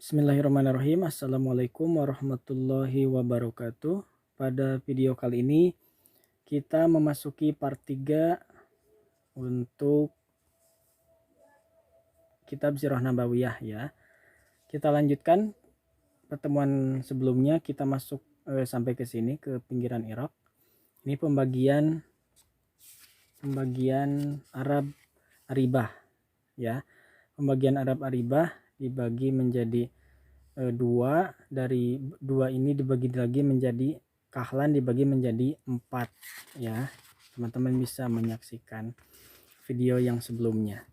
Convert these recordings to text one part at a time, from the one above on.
Bismillahirrahmanirrahim. Assalamualaikum warahmatullahi wabarakatuh. Pada video kali ini kita memasuki part 3 untuk kitab Sirah Nabawiyah ya. Kita lanjutkan pertemuan sebelumnya, kita masuk sampai ke sini, ke pinggiran Irak. Ini pembagian Arab Aribah ya. Pembagian Arab Aribah dibagi menjadi dua, dari dua ini dibagi lagi menjadi kahlan, dibagi menjadi 4 ya. Teman-teman bisa menyaksikan video yang sebelumnya.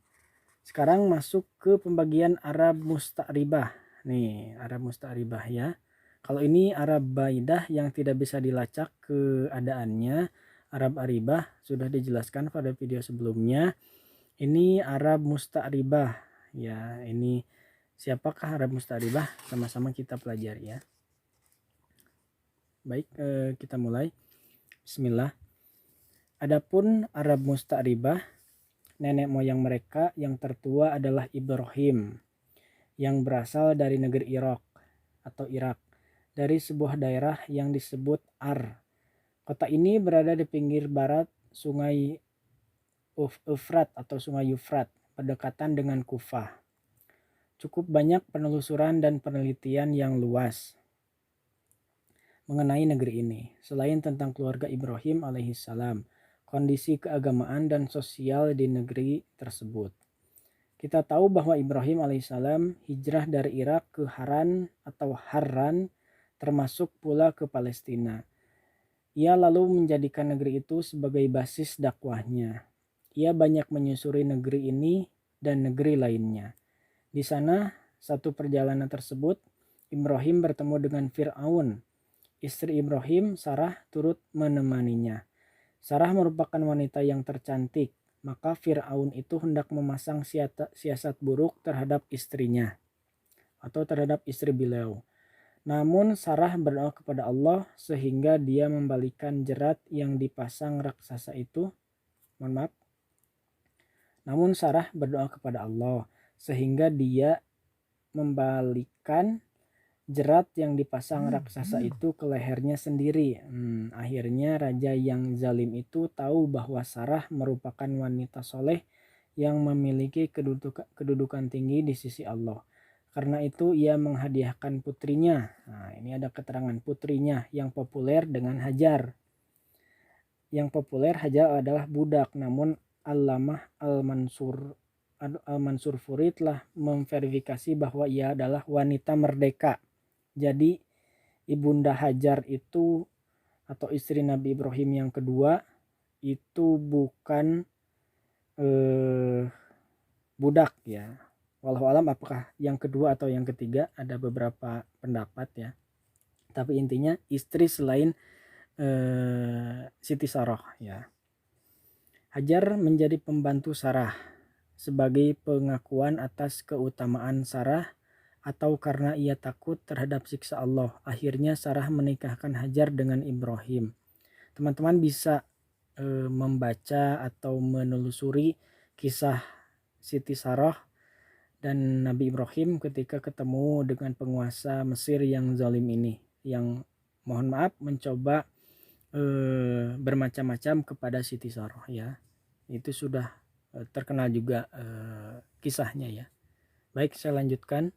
Sekarang masuk ke pembagian Arab Musta'ribah. Nih, Arab Musta'ribah ya. Kalau ini Arab Baidah yang tidak bisa dilacak keadaannya. Arab Aribah sudah dijelaskan pada video sebelumnya. Ini Arab Musta'ribah ya. Ini siapakah Arab Musta'ribah? Sama-sama kita pelajari ya. Baik, kita mulai. Bismillah. Adapun Arab Musta'ribah, nenek moyang mereka yang tertua adalah Ibrahim, yang berasal dari negeri Irak atau Irak, dari sebuah daerah yang disebut Ar. Kota ini berada di pinggir barat sungai Efrat atau sungai Yufrat, berdekatan dengan Kufah. Cukup banyak penelusuran dan penelitian yang luas mengenai negeri ini. Selain tentang keluarga Ibrahim alaihissalam, kondisi keagamaan dan sosial di negeri tersebut. Kita tahu bahwa Ibrahim alaihissalam hijrah dari Irak ke Haran atau Harran, termasuk pula ke Palestina. Ia lalu menjadikan negeri itu sebagai basis dakwahnya. Ia banyak menyusuri negeri ini dan negeri lainnya. Di sana, satu perjalanan tersebut, Ibrahim bertemu dengan Fir'aun. Istri Ibrahim, Sarah, turut menemaninya. Sarah merupakan wanita yang tercantik, maka Fir'aun itu hendak memasang siasat buruk terhadap istrinya atau terhadap istri beliau. Namun Sarah berdoa kepada Allah sehingga dia membalikan jerat yang dipasang raksasa itu. Namun Sarah berdoa kepada Allah sehingga dia membalikan jerat yang dipasang raksasa itu ke lehernya sendiri. Akhirnya raja yang zalim itu tahu bahwa Sarah merupakan wanita soleh yang memiliki kedudukan tinggi di sisi Allah. Karena itu ia menghadiahkan putrinya. Nah, ini ada keterangan putrinya yang populer dengan Hajar. Yang populer Hajar adalah budak, namun Allamah Al-Mansur Furi telah memverifikasi bahwa ia adalah wanita merdeka. Jadi Ibunda Hajar itu atau istri Nabi Ibrahim yang kedua itu bukan budak ya. Wallahu alam apakah yang kedua atau yang ketiga, ada beberapa pendapat ya. Tapi intinya istri selain Siti Sarah ya. Hajar menjadi pembantu Sarah sebagai pengakuan atas keutamaan Sarah atau karena ia takut terhadap siksa Allah. Akhirnya Sarah menikahkan Hajar dengan Ibrahim. Teman-teman bisa membaca atau menelusuri kisah Siti Sarah dan Nabi Ibrahim ketika ketemu dengan penguasa Mesir yang zalim ini, yang mohon maaf mencoba bermacam-macam kepada Siti Sarah ya. Itu sudah terkenal juga kisahnya ya. Baik, saya lanjutkan.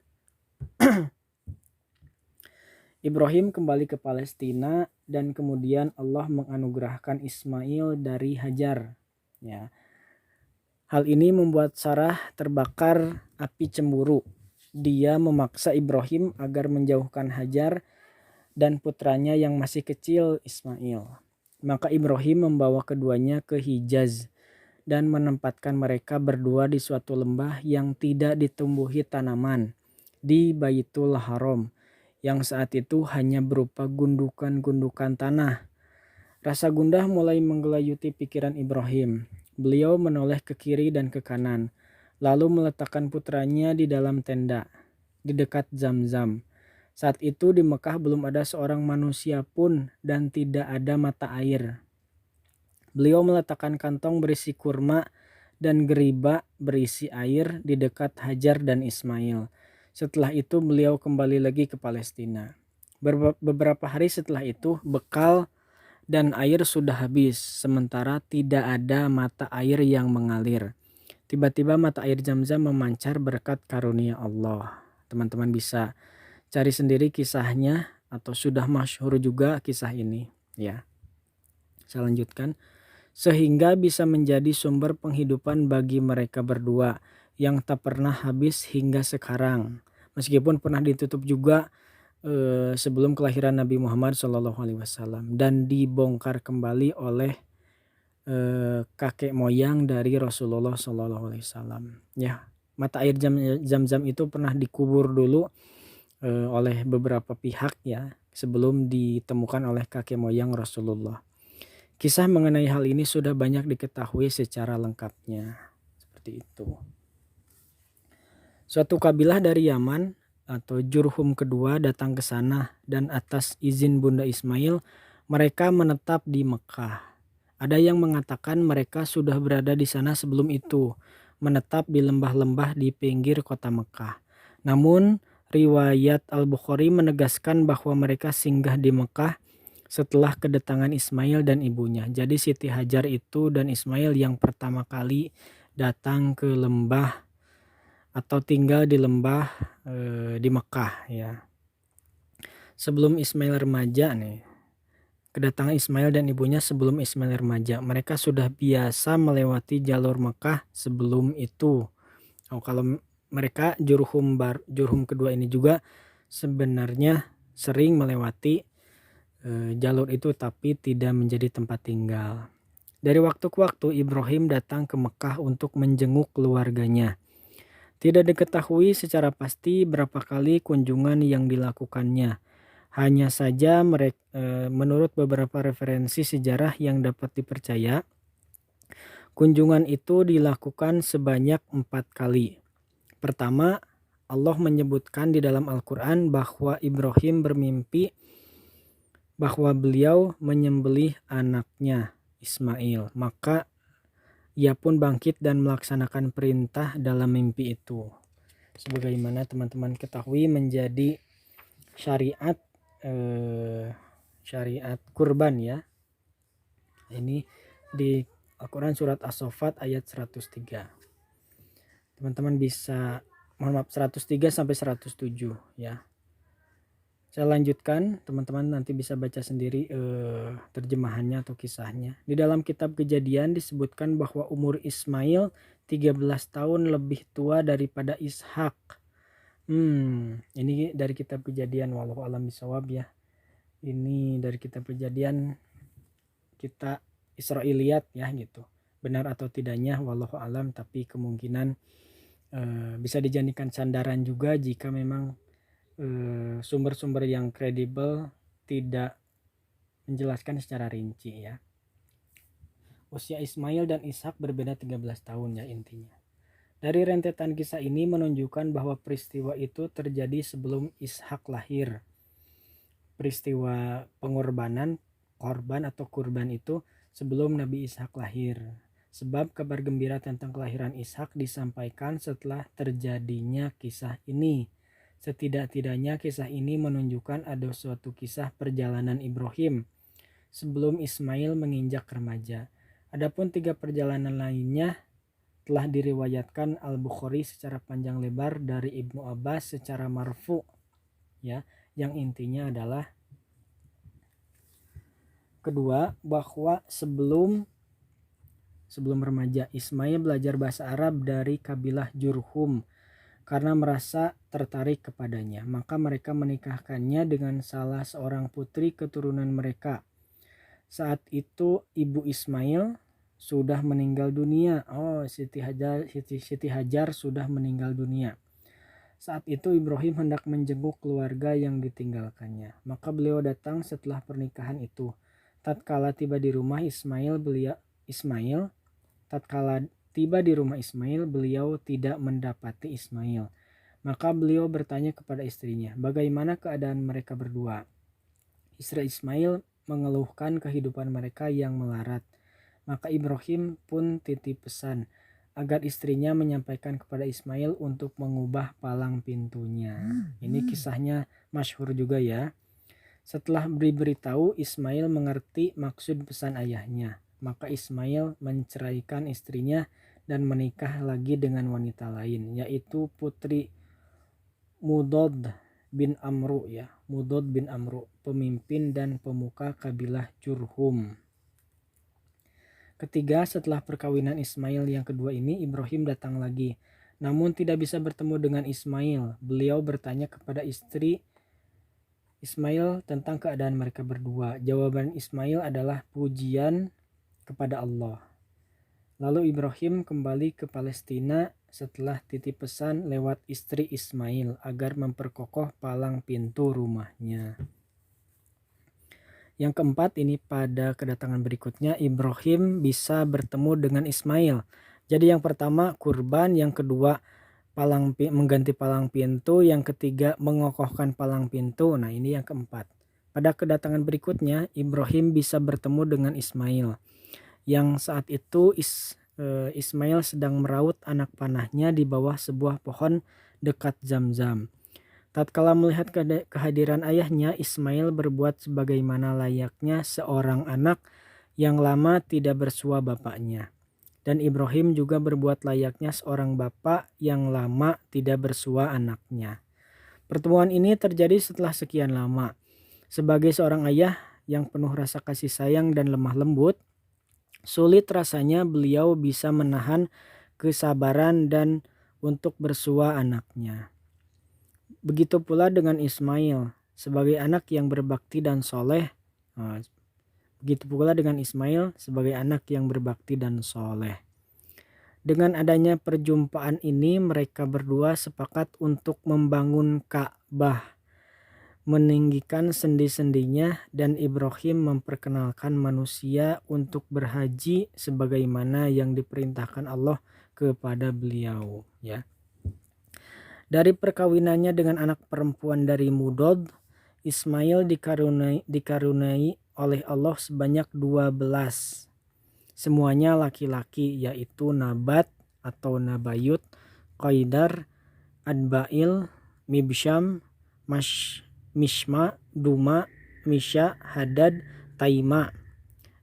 Ibrahim kembali ke Palestina dan kemudian Allah menganugerahkan Ismail dari Hajar ya. Hal ini membuat Sarah terbakar api cemburu. Dia memaksa Ibrahim agar menjauhkan Hajar dan putranya yang masih kecil Ismail. Maka Ibrahim membawa keduanya ke Hijaz dan menempatkan mereka berdua di suatu lembah yang tidak ditumbuhi tanaman di Baitul Haram, yang saat itu hanya berupa gundukan-gundukan tanah. Rasa gundah mulai menggelayuti pikiran Ibrahim. Beliau menoleh ke kiri dan ke kanan, lalu meletakkan putranya di dalam tenda di dekat Zam-Zam. Saat itu di Mekah belum ada seorang manusia pun dan tidak ada mata air. Beliau meletakkan kantong berisi kurma dan geriba berisi air di dekat Hajar dan Ismail. Setelah itu beliau kembali lagi ke Palestina. Beberapa hari setelah itu bekal dan air sudah habis, sementara tidak ada mata air yang mengalir. Tiba-tiba mata air Zam-Zam memancar berkat karunia Allah. Teman-teman bisa cari sendiri kisahnya atau sudah masyhur juga kisah ini ya. Saya lanjutkan. Sehingga bisa menjadi sumber penghidupan bagi mereka berdua yang tak pernah habis hingga sekarang. Meskipun pernah ditutup juga sebelum kelahiran Nabi Muhammad SAW dan dibongkar kembali oleh kakek moyang dari Rasulullah SAW. Ya, mata air Zam-Zam itu pernah dikubur dulu oleh beberapa pihak ya sebelum ditemukan oleh kakek moyang Rasulullah. Kisah mengenai hal ini sudah banyak diketahui secara lengkapnya. Seperti itu. Suatu kabilah dari Yaman atau Jurhum kedua datang ke sana dan atas izin Bunda Ismail mereka menetap di Mekah. Ada yang mengatakan mereka sudah berada di sana sebelum itu, menetap di lembah-lembah di pinggir kota Mekah. Namun riwayat Al-Bukhari menegaskan bahwa mereka singgah di Mekah setelah kedatangan Ismail dan ibunya. Jadi Siti Hajar itu dan Ismail yang pertama kali datang ke lembah atau tinggal di lembah di Mekah ya. Sebelum Ismail remaja nih. Kedatangan Ismail dan ibunya sebelum Ismail remaja. Mereka sudah biasa melewati jalur Mekah sebelum itu. Oh, kalau mereka Jurhum kedua ini juga sebenarnya sering melewati jalur itu tapi tidak menjadi tempat tinggal. Dari waktu ke waktu Ibrahim datang ke Mekah untuk menjenguk keluarganya. Tidak diketahui secara pasti berapa kali kunjungan yang dilakukannya. Hanya saja menurut beberapa referensi sejarah yang dapat dipercaya, kunjungan itu dilakukan sebanyak 4 kali. Pertama, Allah menyebutkan di dalam Al-Quran bahwa Ibrahim bermimpi bahwa beliau menyembelih anaknya Ismail. Maka ia pun bangkit dan melaksanakan perintah dalam mimpi itu. Sebagaimana teman-teman ketahui menjadi syariat syariat kurban ya. Ini di Al-Quran surat As-Saffat ayat 103. Teman-teman bisa 103 sampai 107 ya. Saya lanjutkan, teman-teman nanti bisa baca sendiri terjemahannya atau kisahnya. Di dalam kitab Kejadian disebutkan bahwa umur Ismail 13 tahun lebih tua daripada Ishak. Ini dari kitab Kejadian, wallahu alam bisawab ya. Ini dari kitab Kejadian kita Israiliyat ya gitu. Benar atau tidaknya wallahu alam, tapi kemungkinan bisa dijadikan sandaran juga jika memang sumber-sumber yang kredibel tidak menjelaskan secara rinci ya. Usia Ismail dan Ishak berbeda 13 tahun ya intinya. Dari rentetan kisah ini menunjukkan bahwa peristiwa itu terjadi sebelum Ishak lahir. Peristiwa pengorbanan, korban atau kurban itu sebelum Nabi Ishak lahir. Sebab kabar gembira tentang kelahiran Ishak disampaikan setelah terjadinya kisah ini. Setidak-tidaknya kisah ini menunjukkan ada suatu kisah perjalanan Ibrahim sebelum Ismail menginjak remaja. Adapun 3 perjalanan lainnya telah diriwayatkan Al-Bukhari secara panjang lebar dari Ibnu Abbas secara marfu ya, yang intinya adalah kedua bahwa sebelum remaja Ismail belajar bahasa Arab dari kabilah Jurhum karena merasa tertarik kepadanya, maka mereka menikahkannya dengan salah seorang putri keturunan mereka. Saat itu ibu Ismail sudah meninggal dunia. Siti Hajar sudah meninggal dunia. Saat itu Ibrahim hendak menjenguk keluarga yang ditinggalkannya. Maka beliau datang setelah pernikahan itu. Tatkala tiba di rumah Ismail, beliau tidak mendapati Ismail. Maka beliau bertanya kepada istrinya, bagaimana keadaan mereka berdua? Istri Ismail mengeluhkan kehidupan mereka yang melarat. Maka Ibrahim pun titip pesan, agar istrinya menyampaikan kepada Ismail untuk mengubah palang pintunya. Ini kisahnya masyhur juga ya. Setelah diberitahu, Ismail mengerti maksud pesan ayahnya. Maka Ismail menceraikan istrinya dan menikah lagi dengan wanita lain, yaitu putri Mudod bin Amru ya. Mudod bin Amru, pemimpin dan pemuka kabilah Jurhum. Ketiga, setelah perkawinan Ismail yang kedua ini, Ibrahim datang lagi. Namun tidak bisa bertemu dengan Ismail. Beliau bertanya kepada istri Ismail tentang keadaan mereka berdua. Jawaban Ismail adalah pujian kepada Allah. Lalu Ibrahim kembali ke Palestina setelah titip pesan lewat istri Ismail agar memperkokoh palang pintu rumahnya. Yang keempat, ini pada kedatangan berikutnya Ibrahim bisa bertemu dengan Ismail. Jadi yang pertama kurban, yang kedua mengganti palang pintu, yang ketiga mengokohkan palang pintu. Nah, ini yang keempat. Pada kedatangan berikutnya Ibrahim bisa bertemu dengan Ismail. Yang saat itu Ismail sedang meraut anak panahnya di bawah sebuah pohon dekat Zamzam. Tatkala melihat kehadiran ayahnya, Ismail berbuat sebagaimana layaknya seorang anak yang lama tidak bersua bapaknya. Dan Ibrahim juga berbuat layaknya seorang bapak yang lama tidak bersua anaknya. Pertemuan ini terjadi setelah sekian lama. Sebagai seorang ayah yang penuh rasa kasih sayang dan lemah lembut, sulit rasanya beliau bisa menahan kesabaran dan untuk bersua anaknya. Begitu pula dengan Ismail, sebagai anak yang berbakti dan soleh. Begitu pula dengan Ismail sebagai anak yang berbakti dan soleh. Dengan adanya perjumpaan ini, mereka berdua sepakat untuk membangun Ka'bah, meninggikan sendi-sendinya, dan Ibrahim memperkenalkan manusia untuk berhaji sebagaimana yang diperintahkan Allah kepada beliau. Ya. Dari perkawinannya dengan anak perempuan dari Mudod, Ismail dikaruniai oleh Allah sebanyak 12. Semuanya laki-laki, yaitu Nabat atau Nabayut, Qaidar, Adbail, Mibsyam, Mishma, Duma, Misha, Hadad, Taima,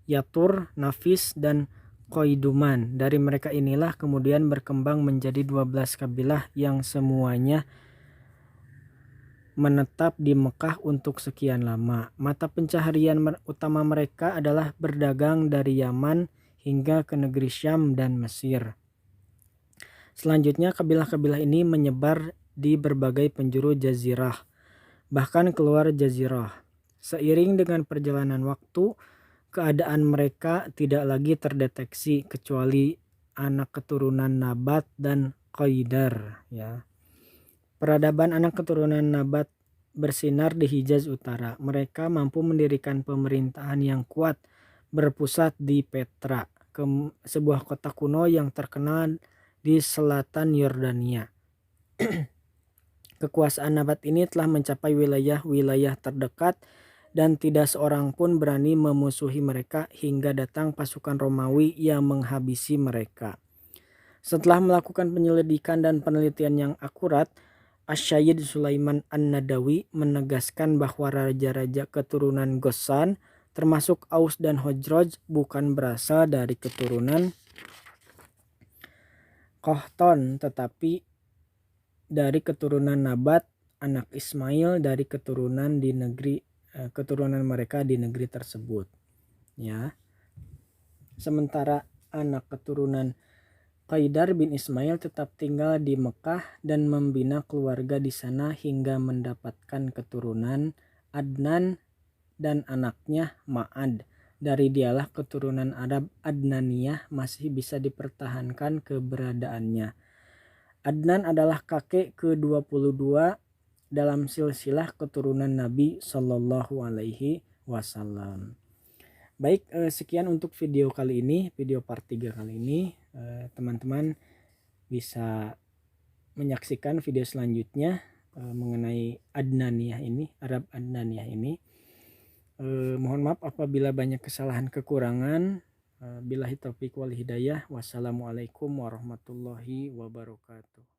Yatur, Nafis, dan Koiduman. Dari mereka inilah kemudian berkembang menjadi 12 kabilah yang semuanya menetap di Mekah untuk sekian lama. Mata pencaharian utama mereka adalah berdagang dari Yaman hingga ke negeri Syam dan Mesir. Selanjutnya kabilah-kabilah ini menyebar di berbagai penjuru jazirah, bahkan keluar jazirah. Seiring dengan perjalanan waktu, keadaan mereka tidak lagi terdeteksi kecuali anak keturunan Nabat dan Qaidar. Ya. Peradaban anak keturunan Nabat bersinar di Hijaz Utara. Mereka mampu mendirikan pemerintahan yang kuat berpusat di Petra, sebuah kota kuno yang terkenal di selatan Yordania. Kekuasaan Nabat ini telah mencapai wilayah-wilayah terdekat dan tidak seorang pun berani memusuhi mereka hingga datang pasukan Romawi yang menghabisi mereka. Setelah melakukan penyelidikan dan penelitian yang akurat, Asy-Syayyid Sulaiman An-Nadawi menegaskan bahwa raja-raja keturunan Ghassan termasuk Aus dan Khazraj bukan berasal dari keturunan Qahtan, tetapi dari keturunan Nabat, anak Ismail dari keturunan mereka di negeri tersebut. Ya. Sementara anak keturunan Qaidar bin Ismail tetap tinggal di Mekah dan membina keluarga di sana hingga mendapatkan keturunan Adnan dan anaknya Ma'ad. Dari dialah keturunan Arab Adnaniyah masih bisa dipertahankan keberadaannya. Adnan adalah kakek ke-22 dalam silsilah keturunan Nabi Shallallahu Alaihi Wasallam. Baik, sekian untuk video kali ini, video part 3 kali ini. Teman-teman bisa menyaksikan video selanjutnya mengenai Adnaniyah ini, Arab Adnaniyah ini. Mohon maaf apabila banyak kesalahan kekurangan. Billahi taufiq wal hidayah. Wassalamualaikum warahmatullahi wabarakatuh.